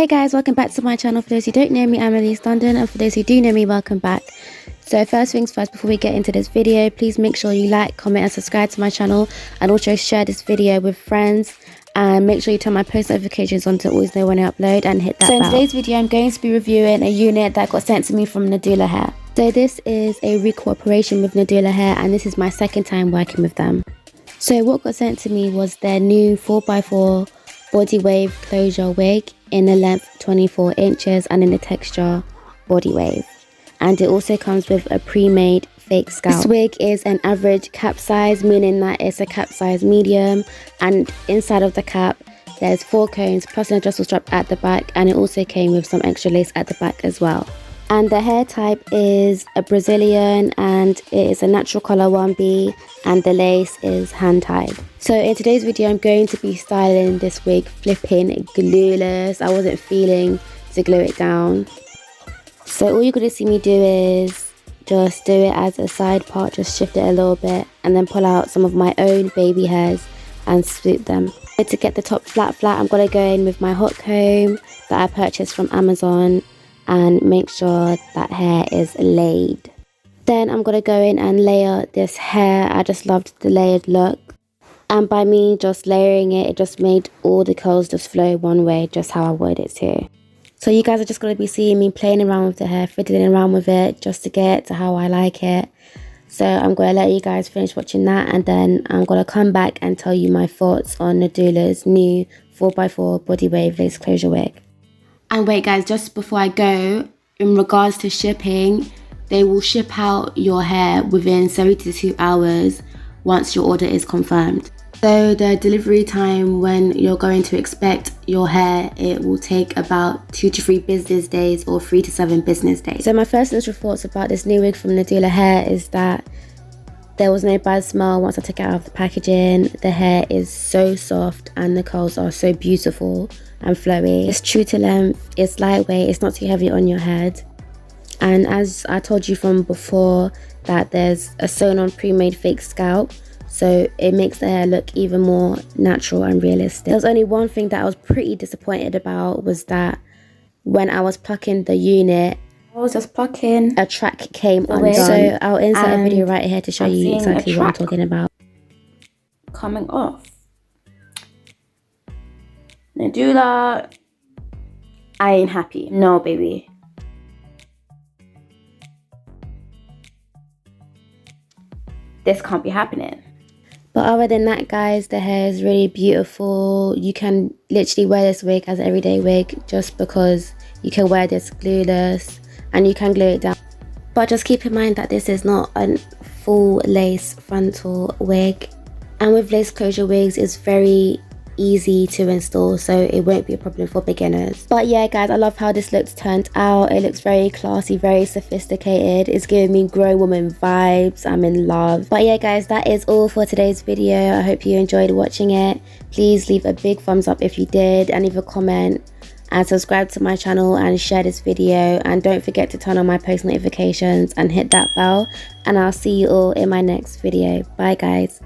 Hey guys, welcome back to my channel. For those who don't know me, I'm Elleece London, and for those who do know me, welcome back. So first things first, before we get into this video, please make sure you like, comment and subscribe to my channel, and also share this video with friends, and make sure you turn my post notifications on to always know when I upload, and hit that bell. So in today's video, I'm going to be reviewing a unit that got sent to me from Nadula Hair. So this is a re-cooperation with Nadula Hair, and this is my second time working with them. So what got sent to me was their new 4x4 body wave closure wig in the length 24 inches and in the texture body wave, and it also comes with a pre-made fake scalp. This wig is an average cap size, meaning that it's a cap size medium, and inside of the cap there's 4 cones plus an adjustable strap at the back, and it also came with some extra lace at the back as well. And the hair type is a Brazilian, and it is a natural color 1B, and the lace is hand tied. So in today's video, I'm going to be styling this wig flipping glueless. I wasn't feeling to glue it down. So all you're going to see me do is just do it as a side part, just shift it a little bit, and then pull out some of my own baby hairs and swoop them. To get the top flat, I'm going to go in with my hot comb that I purchased from Amazon and make sure that hair is laid. Then I'm going to go in and layer this hair. I just loved the layered look, and by me just layering it, it just made all the curls just flow one way, just how I wanted it to. So you guys are just going to be seeing me playing around with the hair, fiddling around with it just to get it to how I like it. So I'm going to let you guys finish watching that, and then I'm going to come back and tell you my thoughts on Nadula's new 4x4 body wave lace closure wig. And wait guys, just before I go, in regards to shipping, they will ship out your hair within 72 hours once your order is confirmed. So the delivery time when you're going to expect your hair, it will take about 2 to 3 business days or 3 to 7 business days. So my first initial thoughts about this new wig from Nadula Hair is that there was no bad smell once I took it out of the packaging. The hair is so soft and the curls are so beautiful and flowy. It's true to length, it's lightweight, it's not too heavy on your head. And as I told you from before, that there's a sewn on pre-made fake scalp, so it makes the hair look even more natural and realistic. There was only one thing that I was pretty disappointed about, was that when I was plucking the unit, I was just plucking, a track came undone. So I'll insert a video right here to show you exactly what I'm talking about. Coming off. Nadula, I ain't happy. No, baby. This can't be happening. But other than that, guys, the hair is really beautiful. You can literally wear this wig as an everyday wig, just because you can wear this glueless and you can glue it down. But just keep in mind that this is not a full lace frontal wig, and with lace closure wigs, it's very easy to install, so it won't be a problem for beginners. But yeah guys, I love how this looks turned out. It looks very classy, very sophisticated. It's giving me grown woman vibes. I'm in love. But yeah guys, that is all for today's video. I hope you enjoyed watching it. Please leave a big thumbs up if you did, and leave a comment, and subscribe to my channel and share this video, and don't forget to turn on my post notifications and hit that bell, and I'll see you all in my next video. Bye guys.